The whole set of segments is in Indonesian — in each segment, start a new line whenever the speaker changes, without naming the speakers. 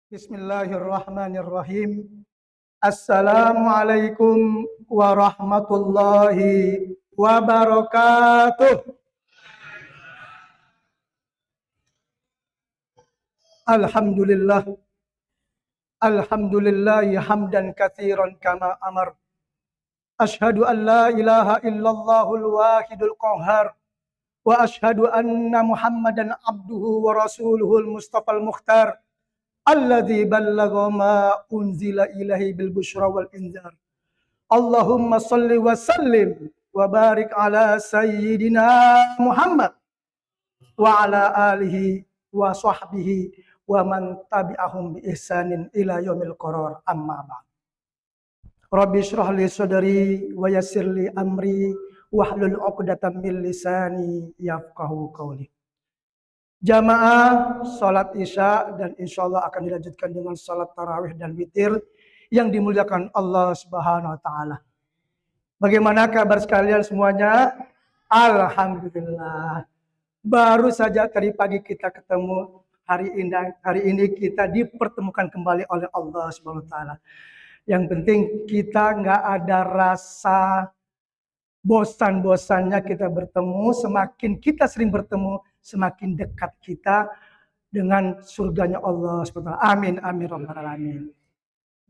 Bismillahirrahmanirrahim. Assalamualaikum warahmatullahi wabarakatuh. Alhamdulillah. Alhamdulillahi hamdan katsiran kama amar. Ashhadu an la ilaha illallahul wahidul qahhar. Wa ashhadu anna Muhammadan abduhu wa rasuluhul mustafal mukhtar. Alladzi ballagha ma unzila ilaihi bil busyra wal inzar. Allahumma salli wa sallim wa barik ala sayyidina Muhammad wa ala alihi wa sahbihi wa man tabi'ahum bi ihsanin ila yaumil qarar, amma ba'd. Rabbi shrah li sadri wa yassir li amri wahlul 'uqdatam min lisani yafqahu qawli. Jamaah salat Isya dan insyaallah akan dilanjutkan dengan salat tarawih dan witir yang dimuliakan Allah Subhanahu wa taala. Bagaimana kabar sekalian semuanya? Alhamdulillah. Baru saja tadi pagi kita ketemu, hari ini kita dipertemukan kembali oleh Allah Subhanahu wa taala. Yang penting kita nggak ada rasa bosan-bosannya kita bertemu. Semakin kita sering bertemu, semakin dekat kita dengan surganya Allah Subhanahu wa taala. Amin amin rabbal alamin.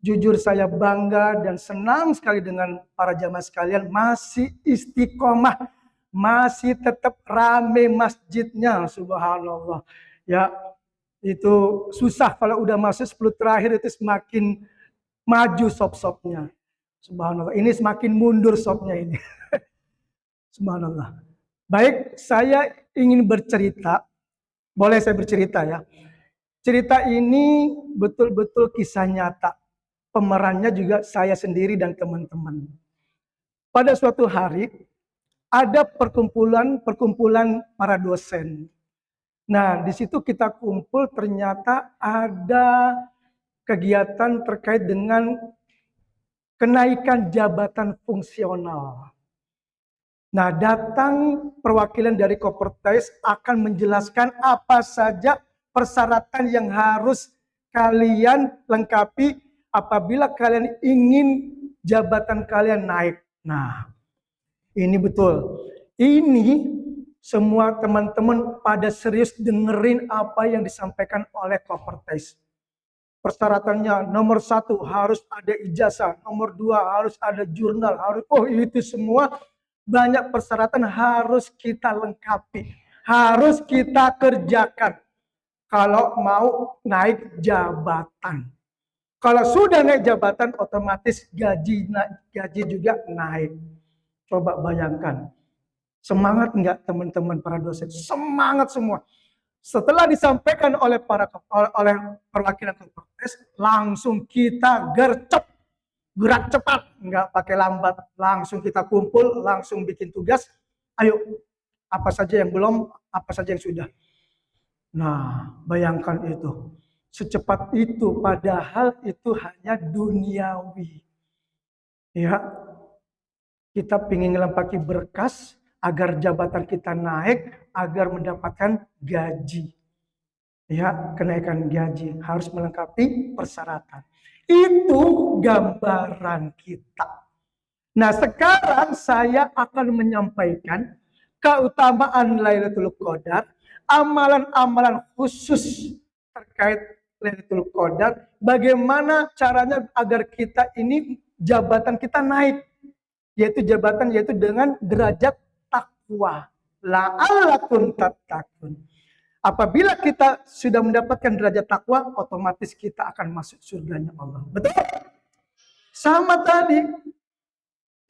Jujur saya bangga dan senang sekali dengan para jamaah sekalian, masih istiqomah, masih tetap rame masjidnya, subhanallah. Ya, itu susah kalau udah masuk 10 terakhir itu semakin maju sop-sopnya. Subhanallah, ini semakin mundur sopnya ini. Subhanallah. Baik, saya ingin bercerita. Boleh saya bercerita ya? Cerita ini betul-betul kisah nyata. Pemerannya juga saya sendiri dan teman-teman. Pada suatu hari ada perkumpulan para dosen. Nah, di situ kita kumpul, ternyata ada kegiatan terkait dengan kenaikan jabatan fungsional. Nah, datang perwakilan dari Kopertais akan menjelaskan apa saja persyaratan yang harus kalian lengkapi apabila kalian ingin jabatan kalian naik. Nah, ini betul. Ini semua teman-teman pada serius dengerin apa yang disampaikan oleh Kopertais. Persyaratannya nomor 1 harus ada ijazah, nomor 2 harus ada jurnal, itu semua banyak persyaratan harus kita lengkapi, harus kita kerjakan kalau mau naik jabatan. Kalau sudah naik jabatan, otomatis gaji juga naik. Coba bayangkan. Semangat enggak teman-teman para dosen? Semangat semua. Setelah disampaikan oleh perwakilan Kopertais, langsung kita gercep. Gerak cepat, enggak pakai lambat. Langsung kita kumpul, langsung bikin tugas. Ayo, apa saja yang belum, apa saja yang sudah. Nah, bayangkan itu. Secepat itu, padahal itu hanya duniawi. Ya, kita ingin melempaki berkas agar jabatan kita naik, agar mendapatkan gaji. Ya, kenaikan gaji harus melengkapi persyaratan. Itu gambaran kita. Nah, sekarang saya akan menyampaikan keutamaan Lailatul Qadar, amalan-amalan khusus terkait Lailatul Qadar, bagaimana caranya agar kita ini jabatan kita naik, yaitu dengan derajat takwa. La'allakum tattaqun. Apabila kita sudah mendapatkan derajat takwa, otomatis kita akan masuk surganya Allah. Betul? Sama tadi.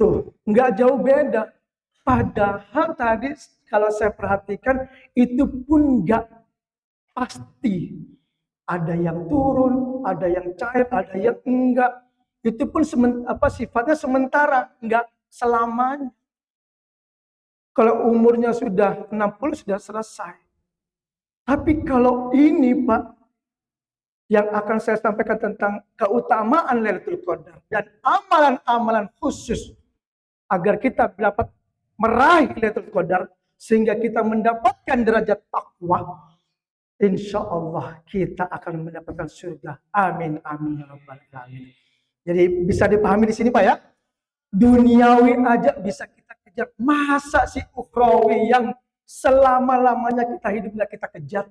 Tuh, nggak jauh beda. Padahal tadi kalau saya perhatikan itu pun nggak pasti. Ada yang turun, ada yang cair, ada yang enggak. Itu pun sifatnya sementara, enggak selamanya. Kalau umurnya sudah 60 sudah selesai. Tapi kalau ini Pak, yang akan saya sampaikan tentang keutamaan Lailatul Qadar dan amalan-amalan khusus agar kita dapat meraih Lailatul Qadar sehingga kita mendapatkan derajat takwa. insya Allah kita akan mendapatkan surga. Amin, amin, ya rabbal alamin. Jadi bisa dipahami di sini Pak ya. Duniawi aja bisa kita kejar. Masa sih ukhrawi yang selama-lamanya kita hidup nggak kita kejar?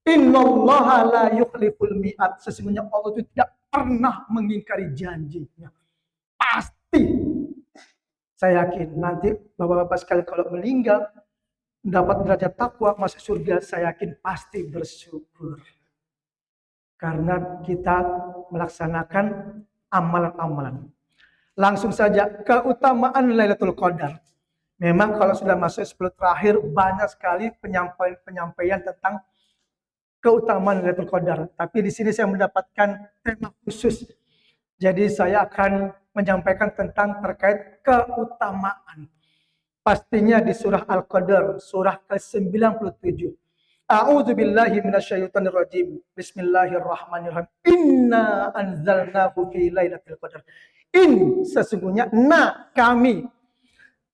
Innallaha la yukhliful mi'ad. Sesungguhnya Allah itu tidak pernah mengingkari janjinya. Pasti. Saya yakin nanti Bapak-bapak sekalian kalau meninggal mendapat derajat takwa masuk surga, saya yakin pasti bersyukur. Karena kita melaksanakan amalan-amalan. Langsung saja keutamaan Lailatul Qadar. Memang kalau sudah masuk 10 terakhir banyak sekali penyampaian tentang keutamaan Lailatul Qadar. Tapi di sini saya mendapatkan tema khusus. Jadi saya akan menyampaikan tentang terkait keutamaan. Pastinya di surah Al-Qadar, surah ke-97. A'udzubillahi minasyaitonirrajim. Bismillahirrahmanirrahim. Inna anzalnahu fi lailatul qadar. Sesungguhnya kami.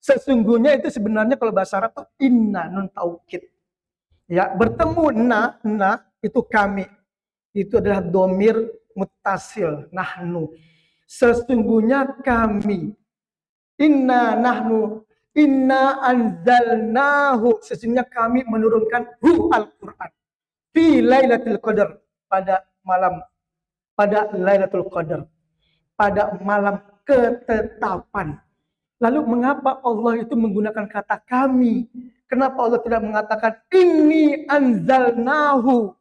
Sesungguhnya itu sebenarnya kalau bahasa Arab itu inna nun taukid. Ya, bertemu itu kami. Itu adalah domir muttasil, nahnu. Sesungguhnya kami. Inna anzalnahu. Sesungguhnya kami menurunkan Al-Quran. Fi lailatul qadar. Pada lailatul qadar. Pada malam ketetapan. Lalu mengapa Allah itu menggunakan kata kami? Kenapa Allah tidak mengatakan inni anzalnahu?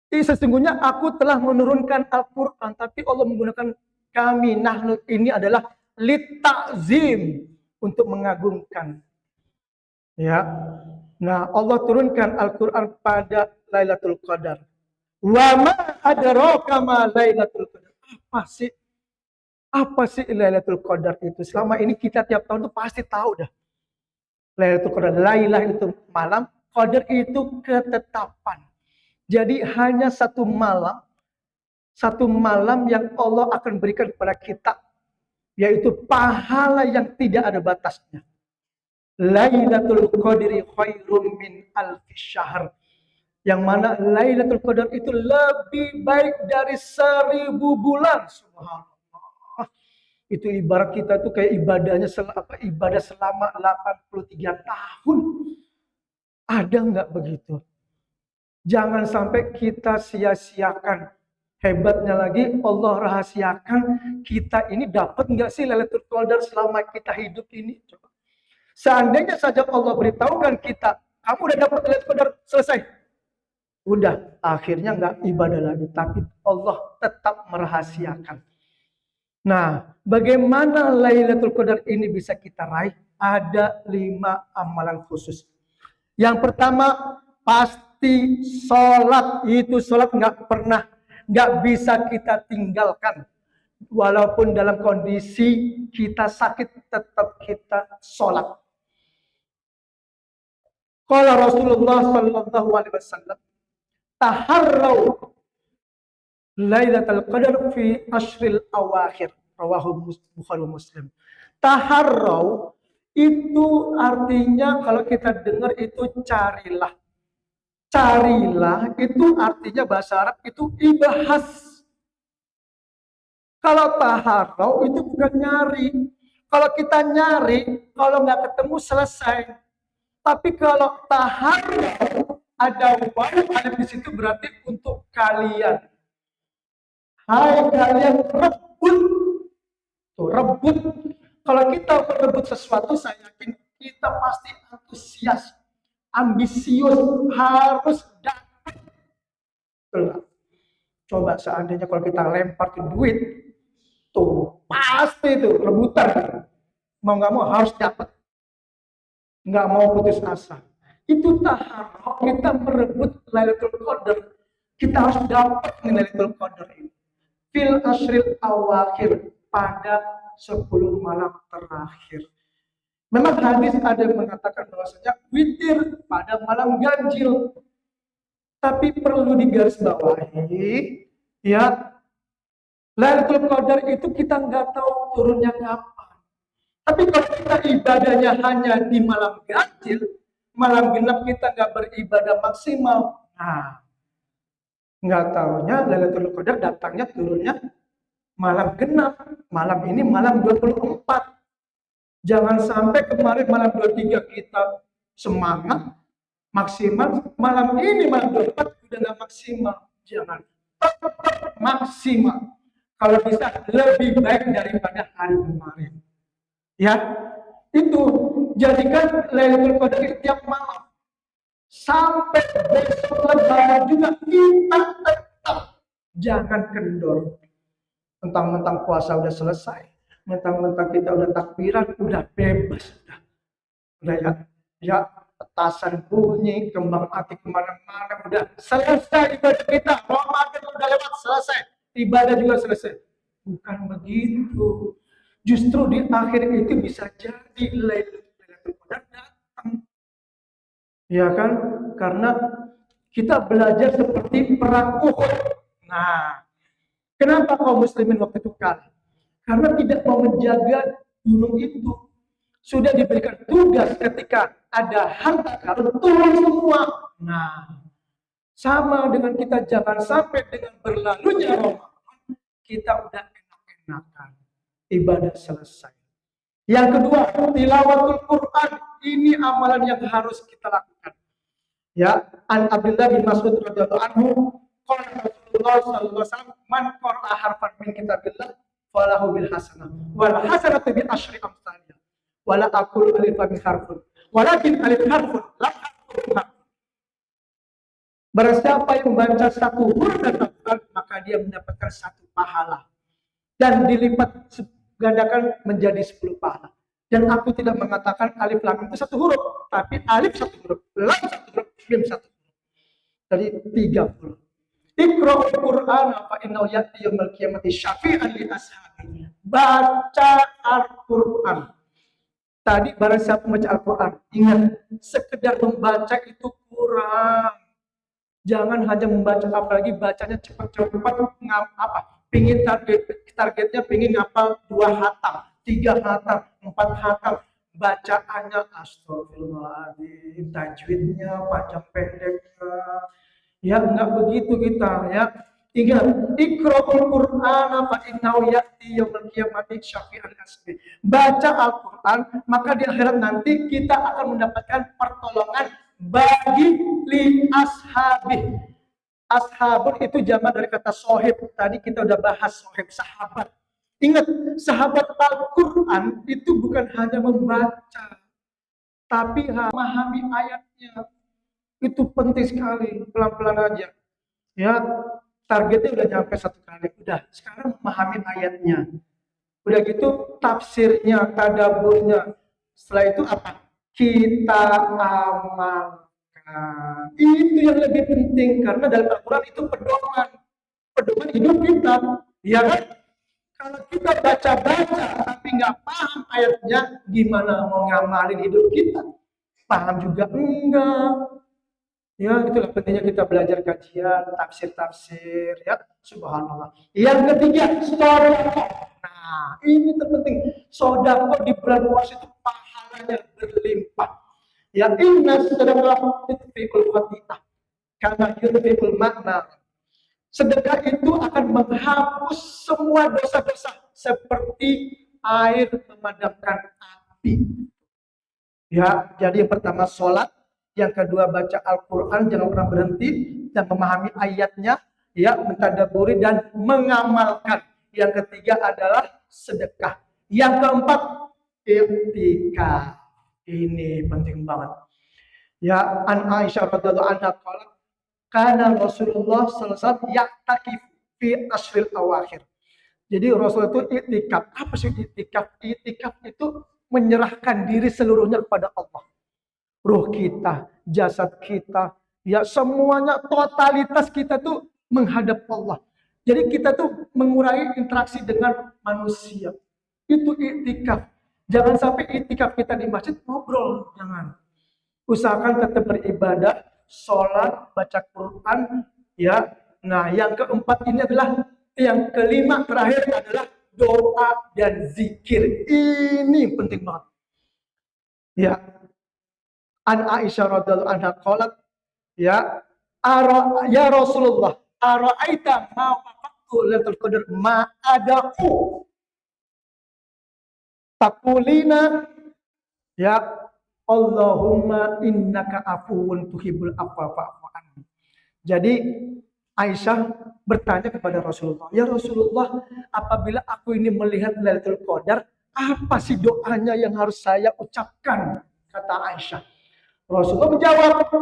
Sesungguhnya aku telah menurunkan Al-Quran. Tapi Allah menggunakan kami. Nahnu ini adalah litakzim. Untuk mengagungkan. Ya. Nah, Allah turunkan Al-Quran pada Lailatul Qadar. Wa ma adraka ma Lailatul Qadar. Apa sih Lailatul Qadar itu? Selama ini kita tiap tahun tuh pasti tahu dah. Lailatul Qadar, Lailah itu malam, Qadar itu ketetapan. Jadi hanya satu malam yang Allah akan berikan kepada kita, yaitu pahala yang tidak ada batasnya. Lailatul Qadri khairum min alfi syahr. Yang mana Lailatul Qadar itu lebih baik dari 1000 bulan. Subhanallah. Itu ibarat kita tuh kayak ibadah selama 83 tahun. Ada nggak begitu? Jangan sampai kita sia-siakan. Hebatnya lagi Allah rahasiakan kita ini dapat nggak sih Lailatul Qadar selama kita hidup ini? Coba. Seandainya saja Allah beritahukan kita, kamu udah dapat Lailatul Qadar, selesai. Udah, akhirnya nggak ibadah lagi. Tapi Allah tetap merahasiakan. Nah, bagaimana Lailatul Qadar ini bisa kita raih? Ada 5 amalan khusus. Yang pertama, pasti sholat. Itu sholat nggak bisa kita tinggalkan. Walaupun dalam kondisi kita sakit, tetap kita sholat. Qala Rasulullah sallallahu alaihi wasallam, taharrau Lailatul Qadar fi ashril awakhir. Rawahu Bukhari Muslim. Taharrau itu artinya kalau kita dengar itu carilah. Carilah itu artinya bahasa Arab itu ibahas. Kalau taharrau itu bukan nyari. Kalau kita nyari, kalau nggak ketemu selesai. Tapi kalau taharrau ada waw alif di situ berarti untuk kalian. Hai kalian rebut. Tuh, rebut. Kalau kita berebut sesuatu, saya yakin kita pasti antusias, ambisius, harus dapat. Coba seandainya kalau kita lempar ke duit, tuh pasti tuh rebutan. Mau nggak mau harus dapat. Nggak mau putus asa. Itu tahap kita merebut Lailatul Qadar. Kita harus dapat Lailatul Qadar ini. Fil ashril awakhir, pada 10 malam terakhir. Memang hadis ada yang mengatakan bahwasanya witir pada malam ganjil. Tapi perlu digarisbawahi, ya, Lailatul Qadar itu kita nggak tahu turunnya kapan. Tapi kalau kita ibadahnya hanya di malam ganjil, malam genap kita nggak beribadah maksimal, Nah, nggak taunya Lailatul Qadar datangnya turunnya malam genap. Malam ini malam 24. Jangan sampai kemarin malam 23 kita semangat maksimal, malam ini malam 24 udah nggak maksimal. Jangan, tetap maksimal. Kalau bisa lebih baik daripada hari kemarin. Ya, itu jadikan Lailatul Qadar tiap malam sampai besok lebaran juga kita tetap jangan kendor. Mentang-mentang puasa udah selesai, mentang-mentang kita udah takbiran, udah bebas, udah ya, ya petasan bunyi, kembang api kemana-mana, udah selesai ibadah kita. Ramadan udah lewat, selesai, ibadah juga selesai. Bukan begitu. Justru di akhir itu bisa jadi Lailatul Qadar datang. Ya kan? Karena kita belajar seperti perang Uhud. Nah, kenapa kaum muslimin waktu itu kalah? Karena tidak mau menjaga gunung itu. Sudah diberikan tugas ketika ada harta karun turun semua. Nah, sama dengan kita, jangan sampai dengan berlalunya Ramadan kita udah enak-enakan. Ibadah selesai. Yang kedua, tilawatul Quran. Ini amalan yang harus kita lakukan. Ya, an Abdullah bin Mas'ud radhiyallahu anhu, qala Rasulullah sallallahu alaihi wasallam, man qara'a harfan min kitabillah falahu bil hasanah wal hasanatu bi asyri amsalha. Wala aqulu alif lam harfun, walakin alif harfun lam harfun. Barang siapa yang membaca satu huruf dari Al-Quran, maka dia mendapatkan satu pahala dan dilipat gandakan menjadi 10 pahala. Dan aku tidak mengatakan alif lam itu satu huruf, tapi alif satu huruf, lam satu huruf, mim satu huruf. Jadi 30. Iqra'ul Qur'an fa innahu ya'ti yaumil qiyamati syafi'an li ashabihi. Baca Al-Qur'an. Tadi barang siapa membaca Al-Quran, ingat, sekedar membaca itu kurang. Jangan hanya membaca, apalagi bacanya cepat-cepat, pingin targetnya pingin ngapal 2 hatam, 3 hatam, 4 hatam, bacaannya astagfirullahaladzim, tajwidnya panjang pendeknya, ya nggak begitu kita, ya. Ingat, Iqra'ul Qur'ana fa innahu ya'ti yaumil qiyamati syafi'an asbi. Baca Al-Qur'an, maka di akhirat nanti kita akan mendapatkan pertolongan bagi li ashabi. Ashabun itu jamak dari kata sohib. Tadi kita udah bahas sohib, sahabat. Ingat, sahabat Al-Quran itu bukan hanya membaca, tapi memahami ayatnya. Itu penting sekali, pelan-pelan aja. Ya, targetnya udah nyampe 1 kali, udah. Sekarang memahami ayatnya. Udah gitu, tafsirnya, tadaburnya. Setelah itu apa? Kita amalkan. Itu yang lebih penting, karena dalam Al-Quran itu pedoman hidup kita, ya kan? Kalau kita baca-baca tapi nggak paham ayatnya, gimana mau ngamalin hidup kita? Paham juga enggak. Ya, itulah pentingnya kita belajar kajian, tafsir-tafsir, ya, subhanallah. Yang ketiga, sodako. Nah, ini terpenting. Sodako di bulan puasa itu pahalanya berlimpah. Ya, inna sedekah yudfi'ul khati'ah karena yudfi'ul makna. Sedekah itu akan menghapus semua dosa-dosa seperti air memadamkan api. Ya, jadi yang pertama sholat, yang kedua baca Al-Quran, jangan pernah berhenti dan memahami ayatnya, ya, mentadaburi dan mengamalkan. Yang ketiga adalah sedekah. Yang keempat, iktikaf. Ini penting banget. Ya, an Aisyah radhiyallahu anha qalat, kana Rasulullah sallallahu alaihi wasallam ya'takif fi ashril awakhir. Jadi Rasul itu iktikaf. Apa sih iktikaf? Iktikaf itu menyerahkan diri seluruhnya kepada Allah. Ruh kita, jasad kita, ya semuanya, totalitas kita tuh menghadap Allah. Jadi kita tuh mengurangi interaksi dengan manusia. Itu iktikaf. Jangan sampai iktikaf kita di masjid ngobrol, jangan. Usahakan tetap beribadah, sholat, baca Quran, ya. Nah, yang keempat ini adalah, yang kelima terakhir adalah doa dan zikir. Ini penting banget. Ya. An Aisyah radhiyallahu anha qalat, ya, Ya Rasulullah, ara'aita ma waqtu Lailatul Qadar ma adaku taqulina ya Allahumma innaka afuwun tuhibbul afwa fa'fu anni. Jadi Aisyah bertanya kepada Rasulullah, ya Rasulullah, apabila aku ini melihat Lailatul Qadar, apa sih doanya yang harus saya ucapkan? Kata Aisyah. Rasulullah menjawab,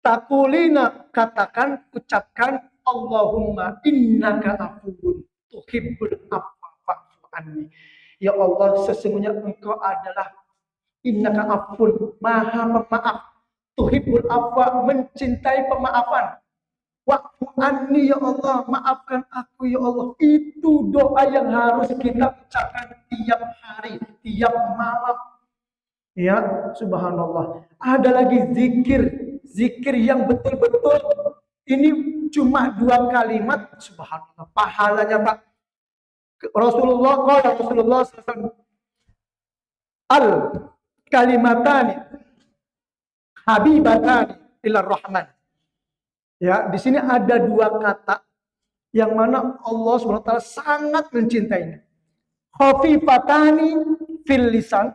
takulina, katakan, ucapkan, Allahumma innaka afuwun tuhibbul afwa fa'fu anni. Ya Allah, sesungguhnya engkau adalah innaka afuwun, maha pemaaf, tuhibbul afwa, mencintai pemaafan. Wa'fu anni ya Allah, maafkan aku ya Allah. Itu doa yang harus kita ucapkan tiap hari, tiap malam. Ya, subhanallah. Ada lagi zikir yang betul-betul ini cuma 2 kalimat, subhanallah. Pahalanya Pak. Rasulullah SAW al kalimatani habibatani ilar rahman. Ya, di sini ada 2 kata yang mana Allah SWT sangat mencintainya. Khafifatani fil lisan,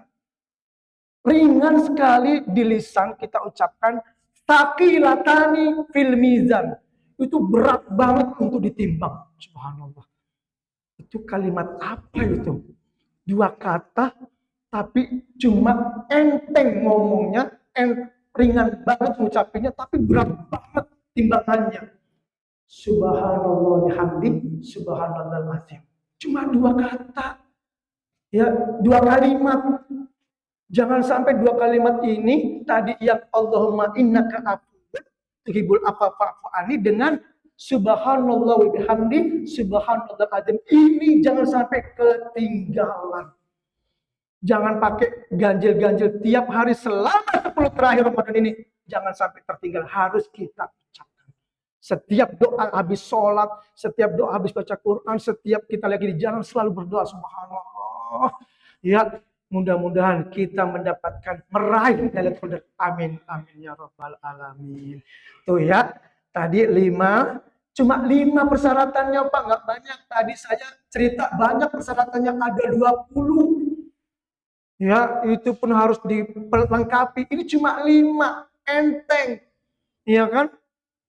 ringan sekali di lisan kita ucapkan. Thaqilatani fil mizan, itu berat banget untuk ditimbang. Subhanallah. Itu kalimat apa itu? 2 kata tapi cuma enteng ngomongnya, ringan banget ngucapinnya, tapi berat banget timbangannya. Subhanallah bihamdi, subhanallahil azim. Cuma 2 kata. Ya, 2 kalimat. Jangan sampai 2 kalimat ini tadi yang Allahumma innaka afuwun tuhibbul afwa fa'fu anni dengan subhanallah wa bihamdi, subhanallahil azim. Ini jangan sampai ketinggalan. Jangan pakai ganjil-ganjil tiap hari selama 10 terakhir Ramadan ini. Jangan sampai tertinggal, harus kita ucapkan. Setiap doa habis sholat, setiap doa habis baca Quran, setiap kita lagi di jalan selalu berdoa subhanallah. Ya, mudah-mudahan kita mendapatkan meraih Lailatul Qadar. Amin, amin ya rabbal alamin. Tuh ya, tadi 5, cuma 5 persyaratannya Pak, nggak banyak. Tadi saya cerita banyak persyaratannya, ada 20. Ya, itu pun harus dilengkapi. Ini cuma 5, enteng. Iya kan?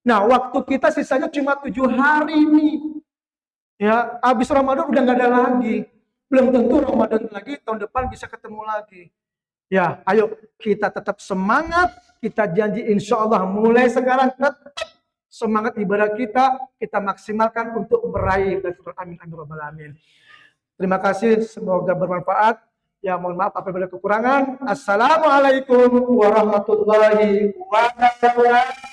Nah, waktu kita sisanya cuma 7 hari nih. Ya, habis Ramadan udah nggak ada lagi. Belum tentu Ramadan lagi, tahun depan bisa ketemu lagi. Ya, ayo kita tetap semangat. Kita janji insya Allah mulai sekarang tetap semangat ibadah kita maksimalkan untuk meraih Lailatul Qadar. Amin, amin, rabbal alamin. Terima kasih, semoga bermanfaat. Ya, mohon maaf apabila ada kekurangan. Assalamualaikum warahmatullahi wabarakatuh.